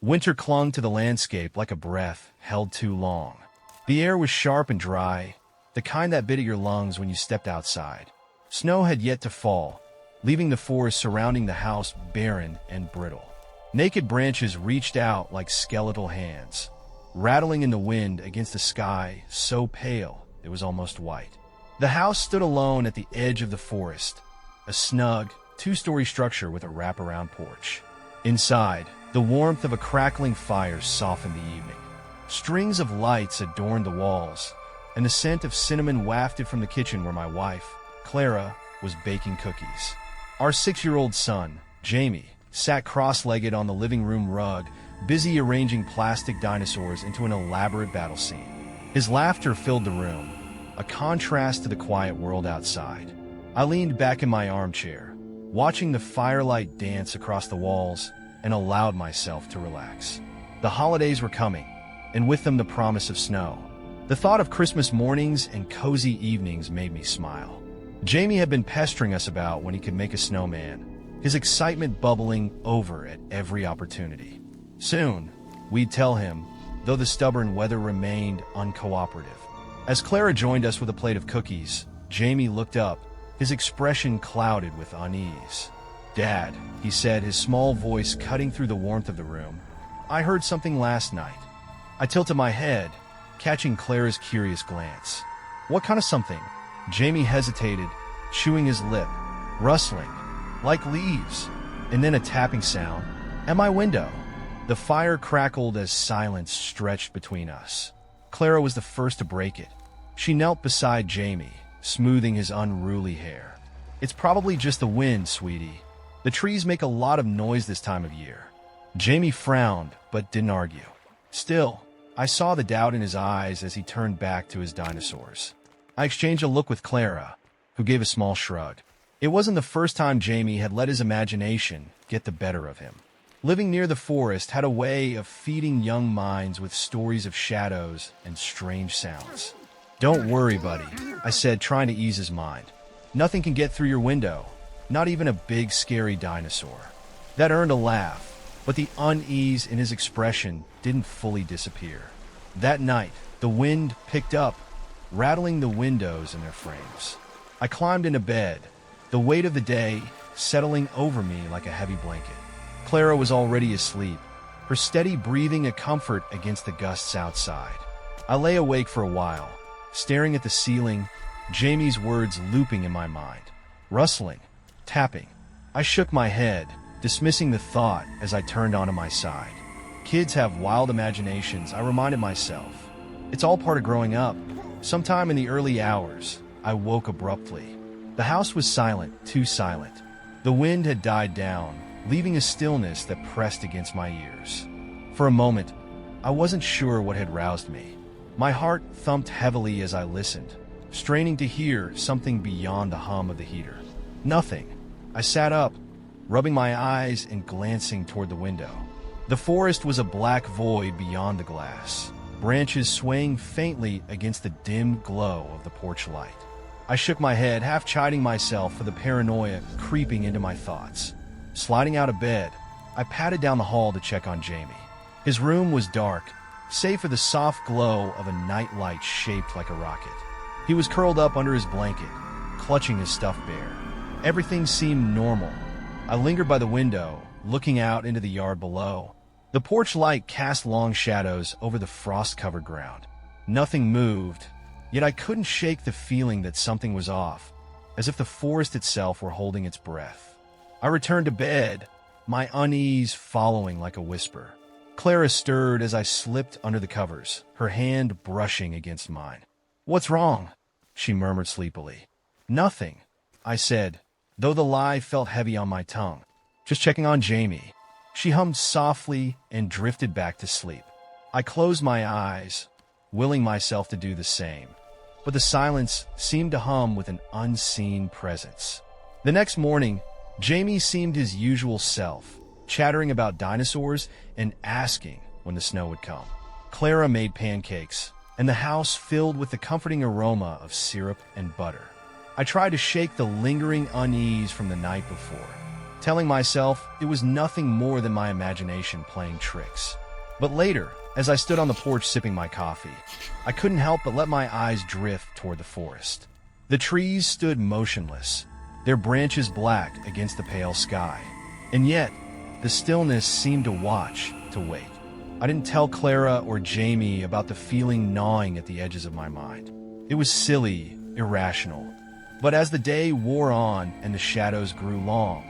Winter clung to the landscape like a breath held too long. The air was sharp and dry, the kind that bit at your lungs when you stepped outside. Snow had yet to fall, leaving the forest surrounding the house barren and brittle. Naked branches reached out like skeletal hands, rattling in the wind against a sky so pale it was almost white. The house stood alone at the edge of the forest, a snug, two-story structure with a wraparound porch. Inside, the warmth of a crackling fire softened the evening. Strings of lights adorned the walls, and the scent of cinnamon wafted from the kitchen where my wife, Clara, was baking cookies. Our 6-year-old son, Jamie, sat cross-legged on the living room rug, busy arranging plastic dinosaurs into an elaborate battle scene. His laughter filled the room, a contrast to the quiet world outside. I leaned back in my armchair, watching the firelight dance across the walls, and allowed myself to relax. The holidays were coming, and with them the promise of snow. The thought of Christmas mornings and cozy evenings made me smile. Jamie had been pestering us about when he could make a snowman, his excitement bubbling over at every opportunity. Soon, we'd tell him, though the stubborn weather remained uncooperative. As Clara joined us with a plate of cookies, Jamie looked up, his expression clouded with unease. "Dad," he said, his small voice cutting through the warmth of the room, "I heard something last night." I tilted my head, catching Clara's curious glance. "What kind of something?" Jamie hesitated, chewing his lip, rustling, like leaves, and then a tapping sound at my window. The fire crackled as silence stretched between us. Clara was the first to break it. She knelt beside Jamie, smoothing his unruly hair. "It's probably just the wind, sweetie. The trees make a lot of noise this time of year." Jamie frowned, but didn't argue. Still, I saw the doubt in his eyes as he turned back to his dinosaurs. I exchanged a look with Clara, who gave a small shrug. It wasn't the first time Jamie had let his imagination get the better of him. Living near the forest had a way of feeding young minds with stories of shadows and strange sounds. "Don't worry, buddy," I said, trying to ease his mind. "Nothing can get through your window, not even a big, scary dinosaur." That earned a laugh, but the unease in his expression didn't fully disappear. That night, the wind picked up, rattling the windows in their frames. I climbed into bed, the weight of the day settling over me like a heavy blanket. Clara was already asleep, her steady breathing a comfort against the gusts outside. I lay awake for a while, staring at the ceiling, Jamie's words looping in my mind. Rustling, tapping. I shook my head, dismissing the thought as I turned onto my side. Kids have wild imaginations, I reminded myself. It's all part of growing up. Sometime in the early hours, I woke abruptly. The house was silent, too silent. The wind had died down, leaving a stillness that pressed against my ears. For a moment, I wasn't sure what had roused me. My heart thumped heavily as I listened, straining to hear something beyond the hum of the heater. Nothing. I sat up, rubbing my eyes and glancing toward the window. The forest was a black void beyond the glass, branches swaying faintly against the dim glow of the porch light. I shook my head, half chiding myself for the paranoia creeping into my thoughts. Sliding out of bed, I padded down the hall to check on Jamie. His room was dark, save for the soft glow of a nightlight shaped like a rocket. He was curled up under his blanket, clutching his stuffed bear. Everything seemed normal. I lingered by the window, looking out into the yard below. The porch light cast long shadows over the frost-covered ground. Nothing moved, yet I couldn't shake the feeling that something was off, as if the forest itself were holding its breath. I returned to bed, my unease following like a whisper. Clara stirred as I slipped under the covers, her hand brushing against mine. "What's wrong?" she murmured sleepily. "Nothing," I said, though the lie felt heavy on my tongue. "Just checking on Jamie." She hummed softly and drifted back to sleep. I closed my eyes, willing myself to do the same, but the silence seemed to hum with an unseen presence. The next morning, Jamie seemed his usual self, chattering about dinosaurs and asking when the snow would come. Clara made pancakes, and the house filled with the comforting aroma of syrup and butter. I tried to shake the lingering unease from the night before. telling myself it was nothing more than my imagination playing tricks. But later, as I stood on the porch sipping my coffee, I couldn't help but let my eyes drift toward the forest. The trees stood motionless, their branches black against the pale sky. And yet, the stillness seemed to watch, to wait. I didn't tell Clara or Jamie about the feeling gnawing at the edges of my mind. It was silly, irrational. But as the day wore on and the shadows grew long,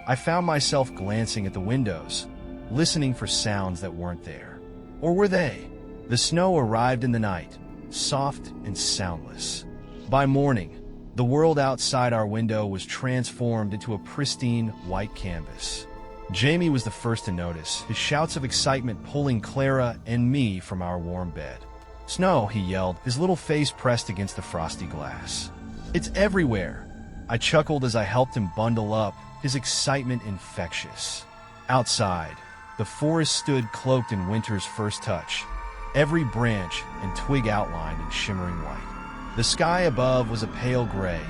I found myself glancing at the windows, listening for sounds that weren't there. Or were they? The snow arrived in the night, soft and soundless. By morning, the world outside our window was transformed into a pristine white canvas. Jamie was the first to notice, his shouts of excitement pulling Clara and me from our warm bed. "Snow," he yelled, his little face pressed against the frosty glass. "It's everywhere." I chuckled as I helped him bundle up, his excitement infectious. Outside, the forest stood cloaked in winter's first touch, every branch and twig outlined in shimmering white. The sky above was a pale gray,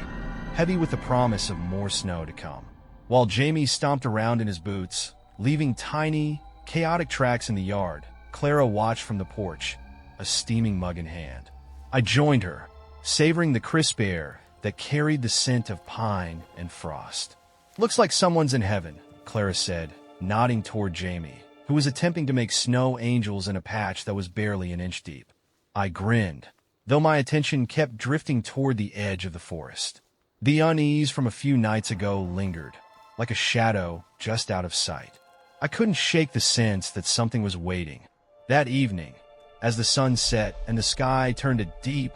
heavy with the promise of more snow to come. While Jamie stomped around in his boots, leaving tiny, chaotic tracks in the yard, Clara watched from the porch, a steaming mug in hand. I joined her, savoring the crisp air that carried the scent of pine and frost. "Looks like someone's in heaven," Clara said, nodding toward Jamie, who was attempting to make snow angels in a patch that was barely an inch deep. I grinned, though my attention kept drifting toward the edge of the forest. The unease from a few nights ago lingered, like a shadow just out of sight. I couldn't shake the sense that something was waiting. That evening, as the sun set and the sky turned a deep,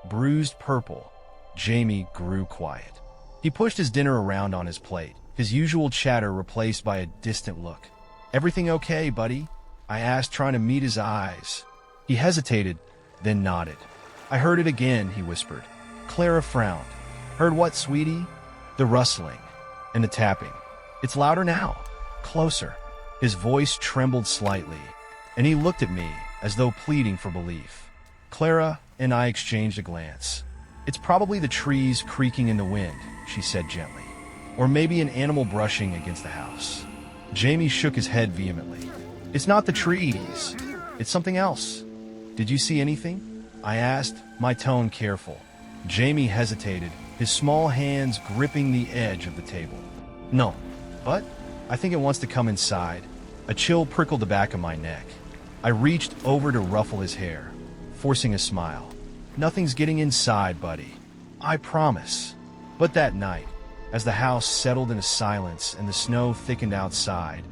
bruised purple, Jamie grew quiet. He pushed his dinner around on his plate, his usual chatter replaced by a distant look. "Everything okay, buddy?" I asked, trying to meet his eyes. He hesitated, then nodded. "I heard it again," he whispered. Clara frowned. "Heard what, sweetie?" "The rustling and the tapping. It's louder now. Closer." His voice trembled slightly, and he looked at me as though pleading for belief. Clara and I exchanged a glance. "It's probably the trees creaking in the wind," she said gently. "Or maybe an animal brushing against the house." Jamie shook his head vehemently. "It's not the trees. It's something else." "Did you see anything?" I asked, my tone careful. Jamie hesitated, his small hands gripping the edge of the table. "No, but I think it wants to come inside." A chill prickled the back of my neck. I reached over to ruffle his hair, forcing a smile. "Nothing's getting inside, buddy. I promise." But that night, as the house settled into silence and the snow thickened outside,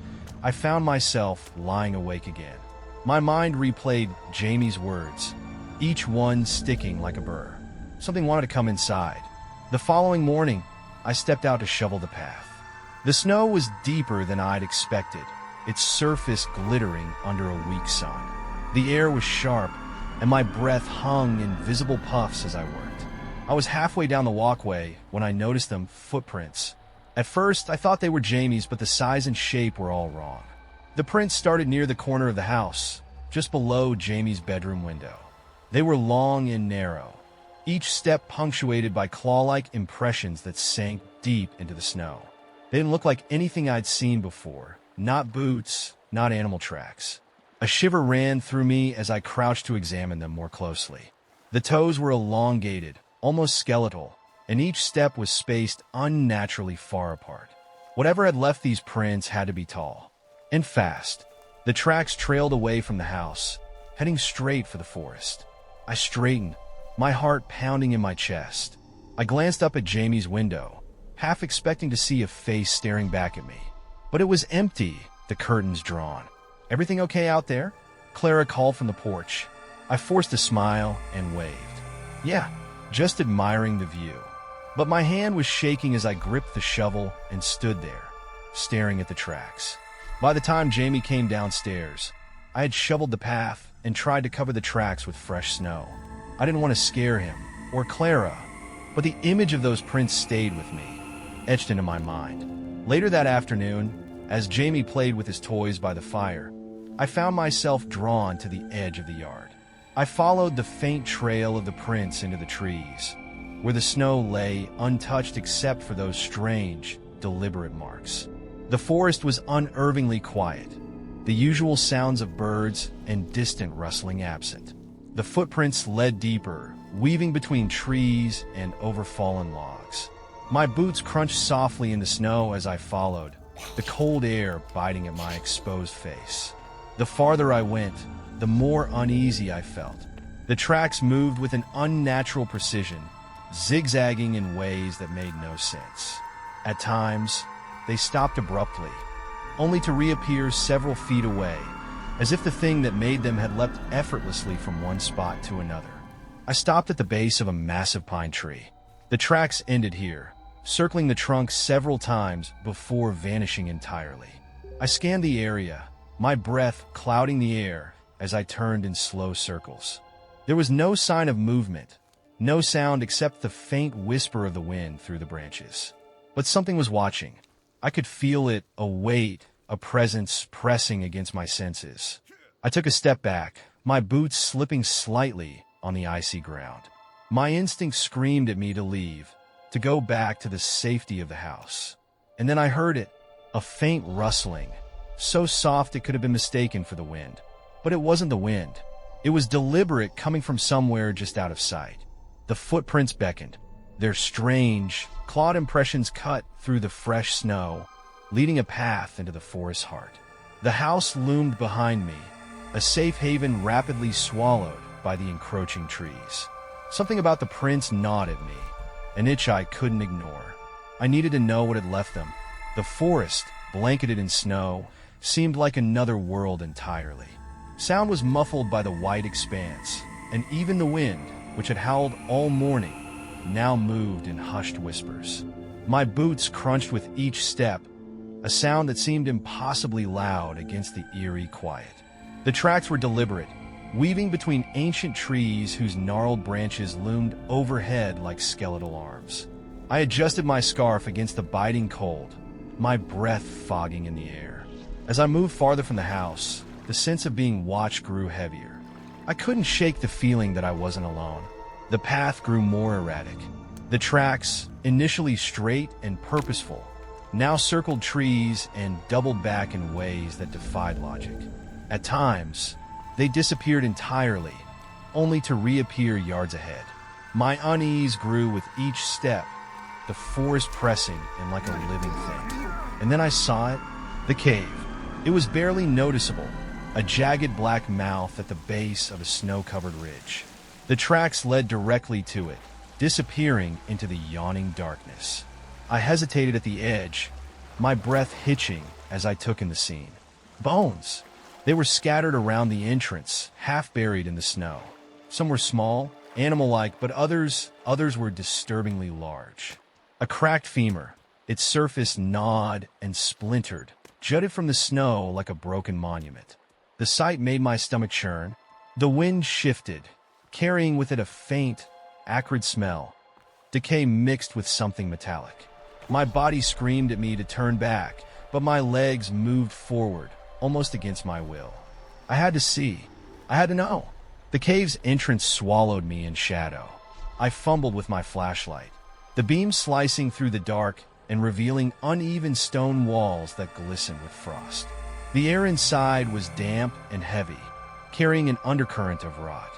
I found myself lying awake again. My mind replayed Jamie's words, each one sticking like a burr. Something wanted to come inside. The following morning, I stepped out to shovel the path. The snow was deeper than I'd expected, its surface glittering under a weak sun. The air was sharp, and my breath hung in visible puffs as I worked. I was halfway down the walkway when I noticed them footprints. At first, I thought they were Jamie's, but the size and shape were all wrong. The prints started near the corner of the house, just below Jamie's bedroom window. They were long and narrow, each step punctuated by claw-like impressions that sank deep into the snow. They didn't look like anything I'd seen before. Not boots, not animal tracks. A shiver ran through me as I crouched to examine them more closely. The toes were elongated, almost skeletal, and each step was spaced unnaturally far apart. Whatever had left these prints had to be tall and fast. The tracks trailed away from the house, heading straight for the forest. I straightened, my heart pounding in my chest. I glanced up at Jamie's window, half expecting to see a face staring back at me. But it was empty, the curtains drawn. "Everything okay out there?" Clara called from the porch. I forced a smile and waved. "Yeah, just admiring the view." But my hand was shaking as I gripped the shovel and stood there, staring at the tracks. By the time Jamie came downstairs, I had shoveled the path and tried to cover the tracks with fresh snow. I didn't want to scare him, or Clara, but the image of those prints stayed with me, etched into my mind. Later that afternoon, as Jamie played with his toys by the fire, I found myself drawn to the edge of the yard. I followed the faint trail of the prints into the trees, where the snow lay untouched except for those strange, deliberate marks. The forest was unnervingly quiet, the usual sounds of birds and distant rustling absent. The footprints led deeper, weaving between trees and over fallen logs. My boots crunched softly in the snow as I followed, the cold air biting at my exposed face. The farther I went, the more uneasy I felt. The tracks moved with an unnatural precision, zigzagging in ways that made no sense. At times, they stopped abruptly, only to reappear several feet away, as if the thing that made them had leapt effortlessly from one spot to another. I stopped at the base of a massive pine tree. The tracks ended here, circling the trunk several times before vanishing entirely. I scanned the area, my breath clouding the air as I turned in slow circles. There was no sign of movement, no sound except the faint whisper of the wind through the branches. But something was watching. I could feel it, a weight, a presence pressing against my senses. I took a step back, my boots slipping slightly on the icy ground. My instinct screamed at me to leave, to go back to the safety of the house. And then I heard it, a faint rustling, so soft it could have been mistaken for the wind. But it wasn't the wind. It was deliberate, coming from somewhere just out of sight. The footprints beckoned, their strange, clawed impressions cut through the fresh snow, leading a path into the forest's heart. The house loomed behind me, a safe haven rapidly swallowed by the encroaching trees. Something about the prints gnawed at me, an itch I couldn't ignore. I needed to know what had left them. The forest, blanketed in snow, seemed like another world entirely. Sound was muffled by the white expanse, and even the wind, which had howled all morning, now moved in hushed whispers. My boots crunched with each step, a sound that seemed impossibly loud against the eerie quiet. The tracks were deliberate, weaving between ancient trees whose gnarled branches loomed overhead like skeletal arms. I adjusted my scarf against the biting cold, my breath fogging in the air. As I moved farther from the house, the sense of being watched grew heavier. I couldn't shake the feeling that I wasn't alone. The path grew more erratic. The tracks, initially straight and purposeful, now circled trees and doubled back in ways that defied logic. At times, they disappeared entirely, only to reappear yards ahead. My unease grew with each step, the forest pressing in like a living thing. And then I saw it, the cave. It was barely noticeable, a jagged black mouth at the base of a snow-covered ridge. The tracks led directly to it, disappearing into the yawning darkness. I hesitated at the edge, my breath hitching as I took in the scene. Bones! They were scattered around the entrance, half buried in the snow. Some were small, animal-like, but others were disturbingly large. A cracked femur, its surface gnawed and splintered, jutted from the snow like a broken monument. The sight made my stomach churn. The wind shifted, carrying with it a faint, acrid smell, decay mixed with something metallic. My body screamed at me to turn back, but my legs moved forward, almost against my will. I had to see. I had to know. The cave's entrance swallowed me in shadow. I fumbled with my flashlight, the beam slicing through the dark and revealing uneven stone walls that glistened with frost. The air inside was damp and heavy, carrying an undercurrent of rot.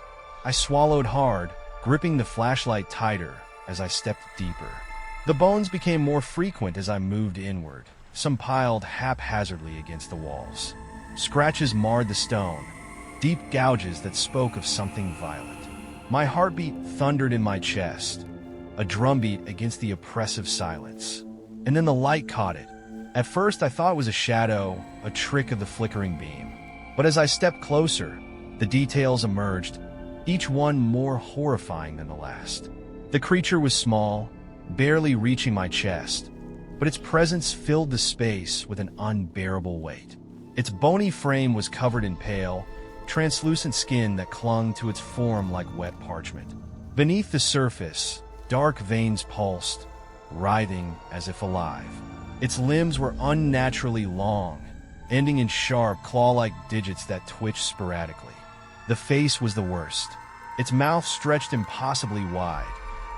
I swallowed hard, gripping the flashlight tighter as I stepped deeper. The bones became more frequent as I moved inward, some piled haphazardly against the walls. Scratches marred the stone, deep gouges that spoke of something violent. My heartbeat thundered in my chest, a drumbeat against the oppressive silence. And then the light caught it. At first I thought it was a shadow, a trick of the flickering beam. But as I stepped closer, the details emerged, each one more horrifying than the last. The creature was small, barely reaching my chest, but its presence filled the space with an unbearable weight. Its bony frame was covered in pale, translucent skin that clung to its form like wet parchment. Beneath the surface, dark veins pulsed, writhing as if alive. Its limbs were unnaturally long, ending in sharp, claw-like digits that twitched sporadically. The face was the worst. Its mouth stretched impossibly wide,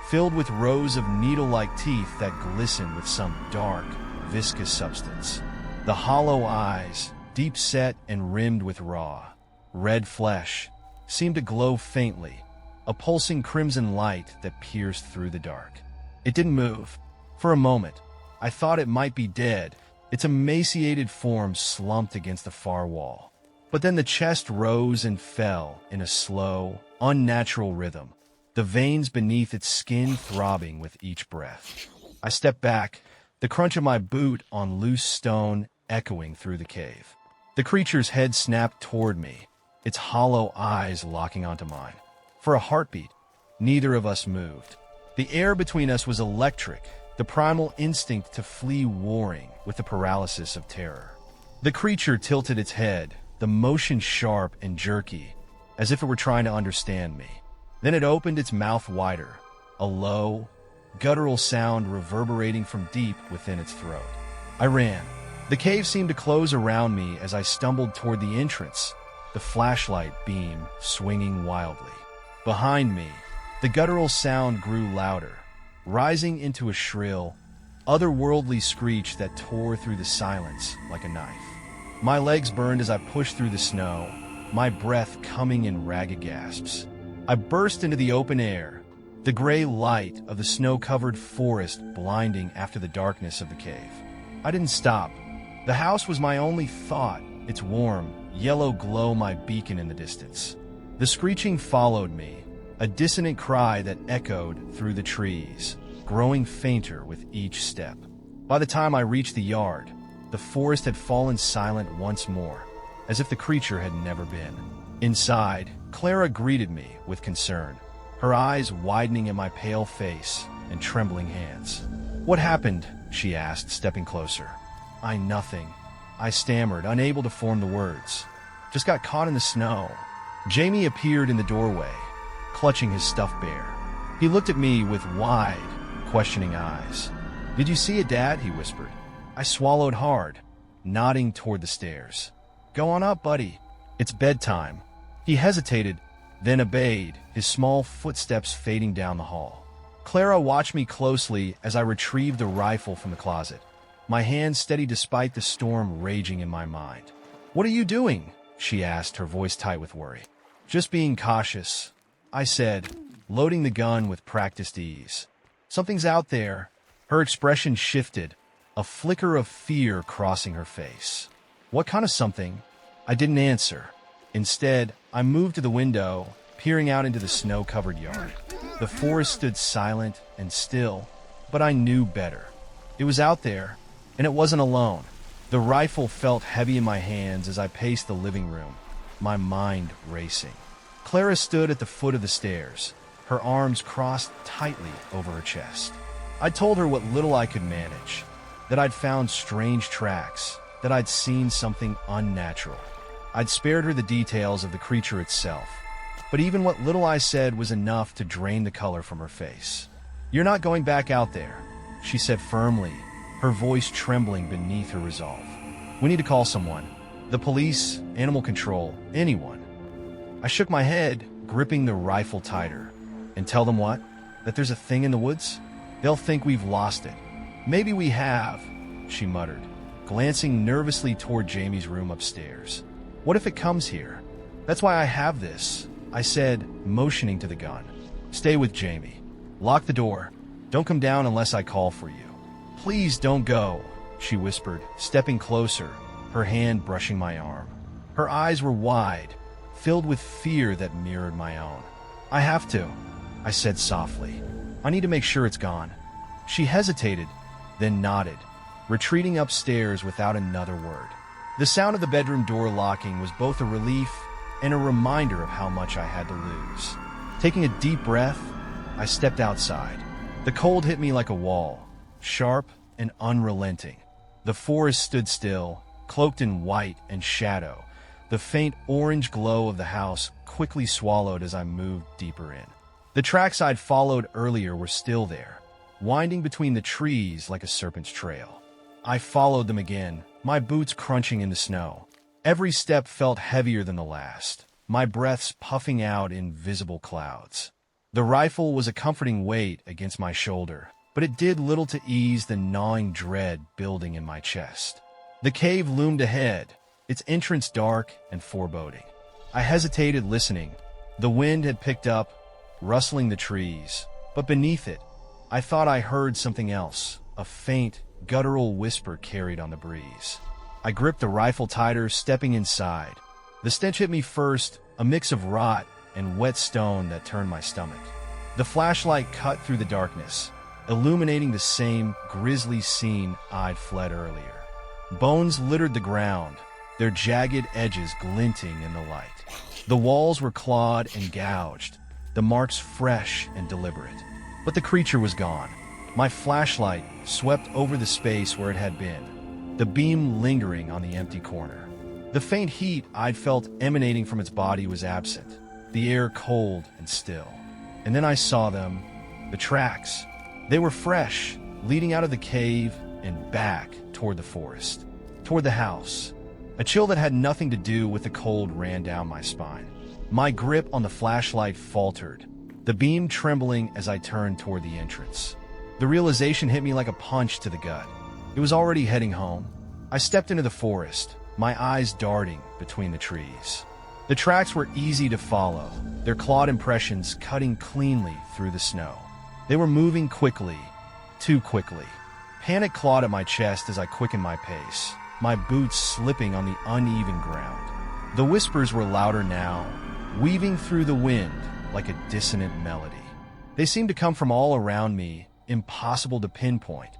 filled with rows of needle-like teeth that glistened with some dark, viscous substance. The hollow eyes, deep set and rimmed with raw, red flesh, seemed to glow faintly, a pulsing crimson light that pierced through the dark. It didn't move. For a moment, I thought it might be dead, its emaciated form slumped against the far wall. But then the chest rose and fell in a slow, unnatural rhythm, the veins beneath its skin throbbing with each breath. I stepped back, the crunch of my boot on loose stone echoing through the cave. The creature's head snapped toward me, its hollow eyes locking onto mine. For a heartbeat, neither of us moved. The air between us was electric, the primal instinct to flee warring with the paralysis of terror. The creature tilted its head, the motion sharp and jerky, as if it were trying to understand me. Then it opened its mouth wider, a low, guttural sound reverberating from deep within its throat. I ran. The cave seemed to close around me as I stumbled toward the entrance, the flashlight beam swinging wildly. Behind me, the guttural sound grew louder, rising into a shrill, otherworldly screech that tore through the silence like a knife. My legs burned as I pushed through the snow, my breath coming in ragged gasps. I burst into the open air, the gray light of the snow-covered forest blinding after the darkness of the cave. I didn't stop. The house was my only thought, its warm, yellow glow my beacon in the distance. The screeching followed me, a dissonant cry that echoed through the trees, growing fainter with each step. By the time I reached the yard, the forest had fallen silent once more, as if the creature had never been. Inside, Clara greeted me with concern, her eyes widening at my pale face and trembling hands. "What happened?" she asked, stepping closer. Nothing. I stammered, unable to form the words. "Just got caught in the snow." Jamie appeared in the doorway, clutching his stuffed bear. He looked at me with wide, questioning eyes. "Did you see it, Dad?" he whispered. I swallowed hard, nodding toward the stairs. "Go on up, buddy. It's bedtime." He hesitated, then obeyed, his small footsteps fading down the hall. Clara watched me closely as I retrieved the rifle from the closet, my hand steady despite the storm raging in my mind. "What are you doing?" she asked, her voice tight with worry. "Just being cautious," I said, loading the gun with practiced ease. "Something's out there." Her expression shifted, a flicker of fear crossing her face. "What kind of something?" I didn't answer. Instead, I moved to the window, peering out into the snow-covered yard. The forest stood silent and still, but I knew better. It was out there, and it wasn't alone. The rifle felt heavy in my hands as I paced the living room, my mind racing. Clara stood at the foot of the stairs, her arms crossed tightly over her chest. I told her what little I could manage, that I'd found strange tracks, that I'd seen something unnatural. I'd spared her the details of the creature itself, but even what little I said was enough to drain the color from her face. "You're not going back out there," she said firmly, her voice trembling beneath her resolve. "We need to call someone. The police, animal control, anyone." I shook my head, gripping the rifle tighter. "And tell them what? That there's a thing in the woods? They'll think we've lost it." "Maybe we have," she muttered, glancing nervously toward Jamie's room upstairs. "What if it comes here? That's why I have this," I said, motioning to the gun. "Stay with Jamie. Lock the door. Don't come down unless I call for you." "Please don't go," she whispered, stepping closer, her hand brushing my arm. Her eyes were wide, filled with fear that mirrored my own. "I have to," I said softly. "I need to make sure it's gone." She hesitated, then nodded, retreating upstairs without another word. The sound of the bedroom door locking was both a relief and a reminder of how much I had to lose. Taking a deep breath, I stepped outside. The cold hit me like a wall, sharp and unrelenting. The forest stood still, cloaked in white and shadow, the faint orange glow of the house quickly swallowed as I moved deeper in. The tracks I'd followed earlier were still there, winding between the trees like a serpent's trail. I followed them again, my boots crunching in the snow. Every step felt heavier than the last, my breaths puffing out in visible clouds. The rifle was a comforting weight against my shoulder, but it did little to ease the gnawing dread building in my chest. The cave loomed ahead, its entrance dark and foreboding. I hesitated, listening. The wind had picked up, rustling the trees, but beneath it, I thought I heard something else, a faint, guttural whisper carried on the breeze. I gripped the rifle tighter, stepping inside. The stench hit me first, a mix of rot and wet stone that turned my stomach. The flashlight cut through the darkness, illuminating the same grisly scene I'd fled earlier. Bones littered the ground, their jagged edges glinting in the light. The walls were clawed and gouged, the marks fresh and deliberate. But the creature was gone. My flashlight swept over the space where it had been, the beam lingering on the empty corner. The faint heat I'd felt emanating from its body was absent, the air cold and still. And then I saw them, the tracks. They were fresh, leading out of the cave and back toward the forest, toward the house. A chill that had nothing to do with the cold ran down my spine. My grip on the flashlight faltered, the beam trembling as I turned toward the entrance. The realization hit me like a punch to the gut. It was already heading home. I stepped into the forest, my eyes darting between the trees. The tracks were easy to follow, their clawed impressions cutting cleanly through the snow. They were moving quickly, too quickly. Panic clawed at my chest as I quickened my pace, my boots slipping on the uneven ground. The whispers were louder now, weaving through the wind like a dissonant melody. They seemed to come from all around me, impossible to pinpoint.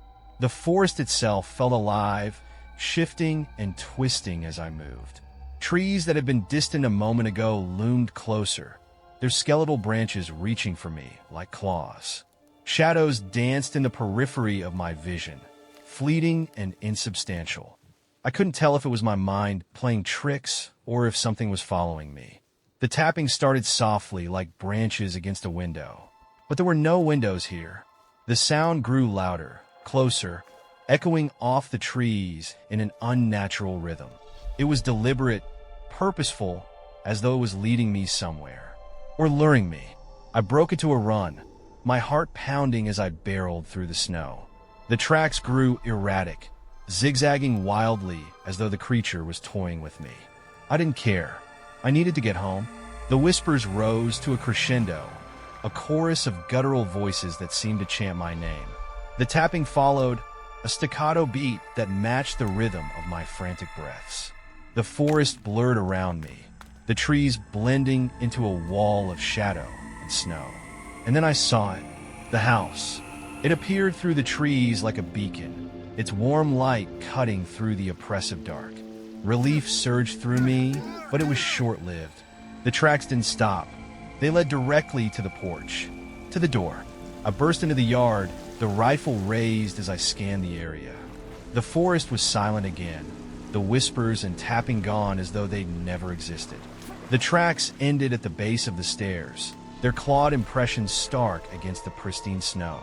The forest itself felt alive, shifting and twisting as I moved. Trees that had been distant a moment ago loomed closer, their skeletal branches reaching for me like claws. Shadows danced in the periphery of my vision, fleeting and insubstantial. I couldn't tell if it was my mind playing tricks or if something was following me. The tapping started softly like branches against a window, but there were no windows here. The sound grew louder, closer, echoing off the trees in an unnatural rhythm. It was deliberate, purposeful, as though it was leading me somewhere, or luring me. I broke into a run, my heart pounding as I barreled through the snow. The tracks grew erratic, zigzagging wildly as though the creature was toying with me. I didn't care. I needed to get home. The whispers rose to a crescendo, a chorus of guttural voices that seemed to chant my name. The tapping followed, a staccato beat that matched the rhythm of my frantic breaths. The forest blurred around me, the trees blending into a wall of shadow and snow. And then I saw it, the house. It appeared through the trees like a beacon, its warm light cutting through the oppressive dark. Relief surged through me, but it was short-lived. The tracks didn't stop. They led directly to the porch, to the door. I burst into the yard, the rifle raised as I scanned the area. The forest was silent again, the whispers and tapping gone as though they'd never existed. The tracks ended at the base of the stairs, their clawed impressions stark against the pristine snow.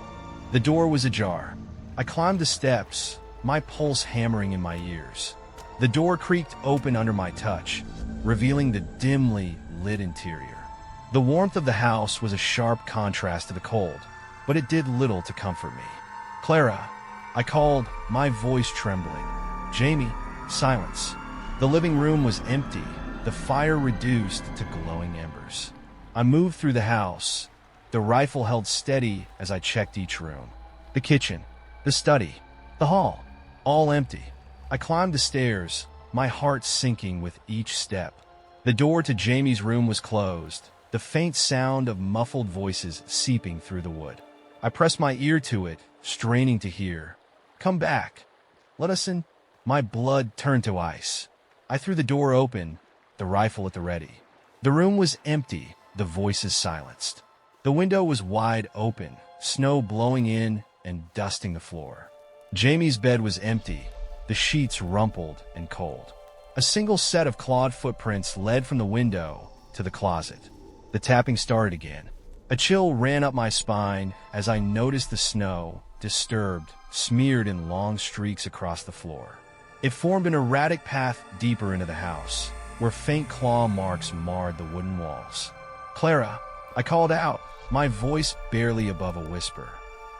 The door was ajar. I climbed the steps, my pulse hammering in my ears. The door creaked open under my touch, revealing the dimly lit interior. The warmth of the house was a sharp contrast to the cold, but it did little to comfort me. "Clara," I called, my voice trembling. "Jamie," silence. The living room was empty, the fire reduced to glowing embers. I moved through the house, the rifle held steady as I checked each room. The kitchen, the study, the hall, all empty. I climbed the stairs, my heart sinking with each step. The door to Jamie's room was closed, the faint sound of muffled voices seeping through the wood. I pressed my ear to it, straining to hear. "Come back. Let us in." My blood turned to ice. I threw the door open, the rifle at the ready. The room was empty, the voices silenced. The window was wide open, snow blowing in and dusting the floor. Jamie's bed was empty, the sheets rumpled and cold. A single set of clawed footprints led from the window to the closet. The tapping started again. A chill ran up my spine as I noticed the snow, disturbed, smeared in long streaks across the floor. It formed an erratic path deeper into the house, where faint claw marks marred the wooden walls. "Clara," I called out, my voice barely above a whisper.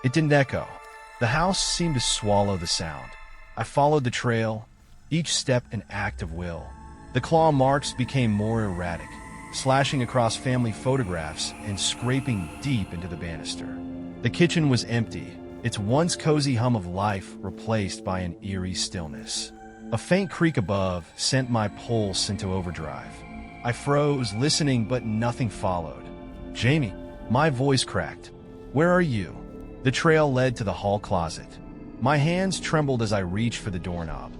It didn't echo. The house seemed to swallow the sound. I followed the trail, each step an act of will. The claw marks became more erratic, slashing across family photographs and scraping deep into the banister. The kitchen was empty, its once cozy hum of life replaced by an eerie stillness. A faint creak above sent my pulse into overdrive. I froze, listening, but nothing followed. "Jamie," my voice cracked. "Where are you?" The trail led to the hall closet. My hands trembled as I reached for the doorknob.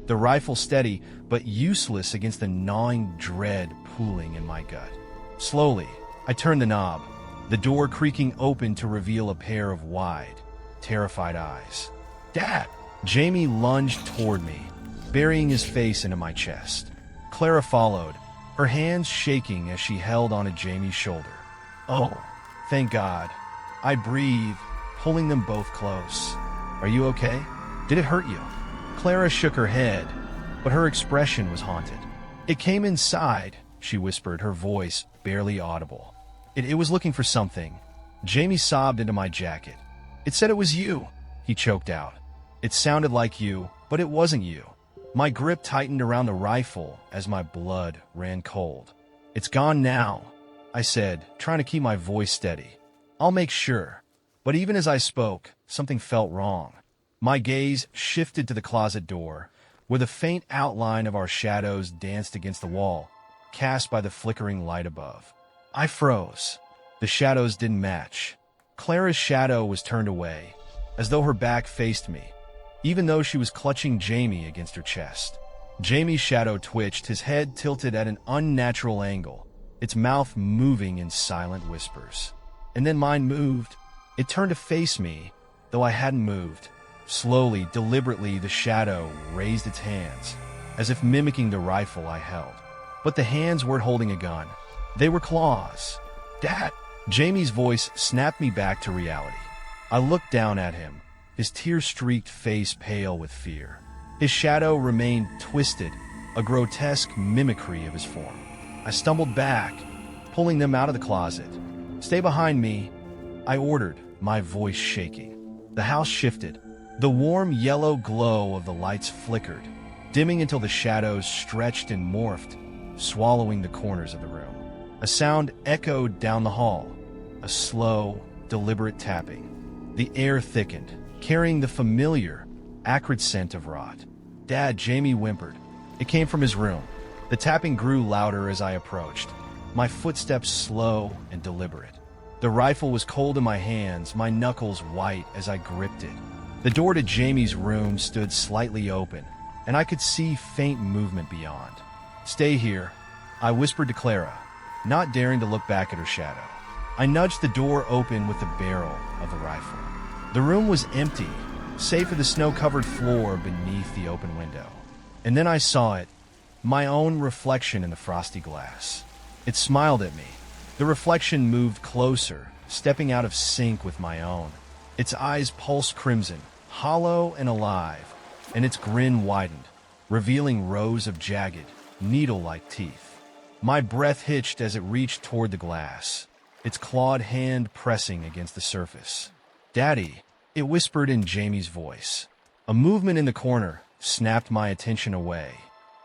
The rifle steady, but useless against the gnawing dread pooling in my gut. Slowly, I turned the knob, the door creaking open to reveal a pair of wide, terrified eyes. "Dad!" Jamie lunged toward me, burying his face into my chest. Clara followed, her hands shaking as she held onto Jamie's shoulder. "Oh, thank God." I breathed, pulling them both close. "Are you okay? Did it hurt you?" Clara shook her head, but her expression was haunted. "It came inside," she whispered, her voice barely audible. It was looking for something." Jamie sobbed into my jacket. "It said it was you," he choked out. "It sounded like you, but it wasn't you." My grip tightened around the rifle as my blood ran cold. "It's gone now," I said, trying to keep my voice steady. "I'll make sure." But even as I spoke, something felt wrong. My gaze shifted to the closet door, where the faint outline of our shadows danced against the wall, cast by the flickering light above. I froze. The shadows didn't match. Clara's shadow was turned away, as though her back faced me, even though she was clutching Jamie against her chest. Jamie's shadow twitched, his head tilted at an unnatural angle, its mouth moving in silent whispers. And then mine moved. It turned to face me, though I hadn't moved. Slowly, deliberately, the shadow raised its hands, as if mimicking the rifle I held. But the hands weren't holding a gun. They were claws. "Dad!" Jamie's voice snapped me back to reality. I looked down at him, his tear-streaked face pale with fear. His shadow remained twisted, a grotesque mimicry of his form. I stumbled back, pulling them out of the closet. "Stay behind me," I ordered, my voice shaking. The house shifted. The warm yellow glow of the lights flickered, dimming until the shadows stretched and morphed, swallowing the corners of the room. A sound echoed down the hall, a slow, deliberate tapping. The air thickened, carrying the familiar, acrid scent of rot. "Dad," Jamie whimpered. It came from his room. The tapping grew louder as I approached, my footsteps slow and deliberate. The rifle was cold in my hands, my knuckles white as I gripped it. The door to Jamie's room stood slightly open, and I could see faint movement beyond. "Stay here," I whispered to Clara, not daring to look back at her shadow. I nudged the door open with the barrel of the rifle. The room was empty, save for the snow-covered floor beneath the open window. And then I saw it, my own reflection in the frosty glass. It smiled at me. The reflection moved closer, stepping out of sync with my own. Its eyes pulsed crimson, hollow and alive, and its grin widened, revealing rows of jagged, needle-like teeth. My breath hitched as it reached toward the glass, its clawed hand pressing against the surface. "Daddy," it whispered in Jamie's voice. A movement in the corner snapped my attention away.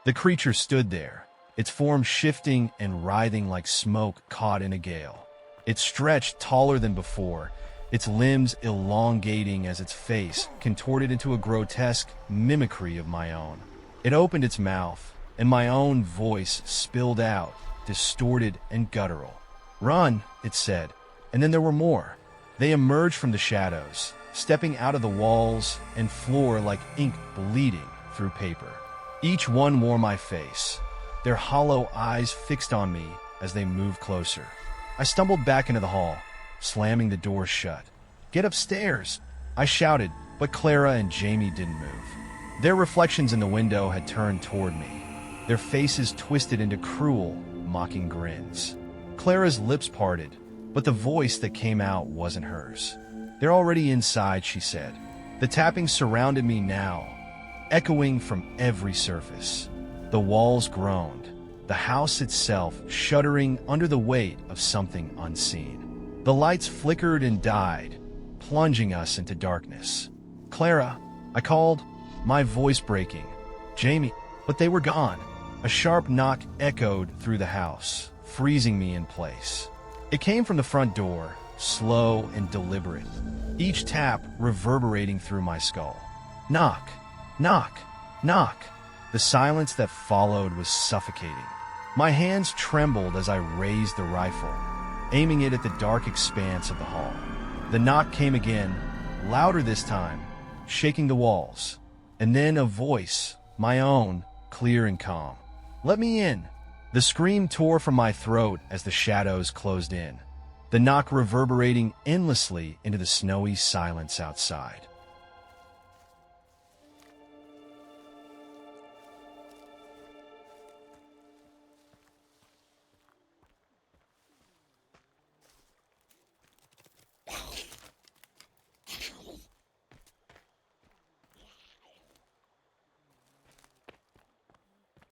The creature stood there, its form shifting and writhing like smoke caught in a gale. It stretched taller than before, its limbs elongating as its face contorted into a grotesque mimicry of my own. It opened its mouth, and my own voice spilled out, distorted and guttural. "Run," it said, and then there were more. They emerged from the shadows, stepping out of the walls and floor like ink bleeding through paper. Each one wore my face, their hollow eyes fixed on me as they moved closer. I stumbled back into the hall, slamming the door shut. "Get upstairs," I shouted, but Clara and Jamie didn't move. Their reflections in the window had turned toward me, their faces twisted into cruel, mocking grins. Clara's lips parted, but the voice that came out wasn't hers. "They're already inside," she said. The tapping surrounded me now, echoing from every surface. The walls groaned, the house itself shuddering under the weight of something unseen. The lights flickered and died, plunging us into darkness. "Clara," I called, my voice breaking. Jamie, but they were gone. A sharp knock echoed through the house, freezing me in place. It came from the front door, slow and deliberate, each tap reverberating through my skull. Knock, knock, knock. The silence that followed was suffocating. My hands trembled as I raised the rifle, aiming it at the dark expanse of the hall. The knock came again, louder this time, shaking the walls. And then a voice, my own, clear and calm. "Let me in." The scream tore from my throat as the shadows closed in, the knock reverberating endlessly into the snowy silence outside.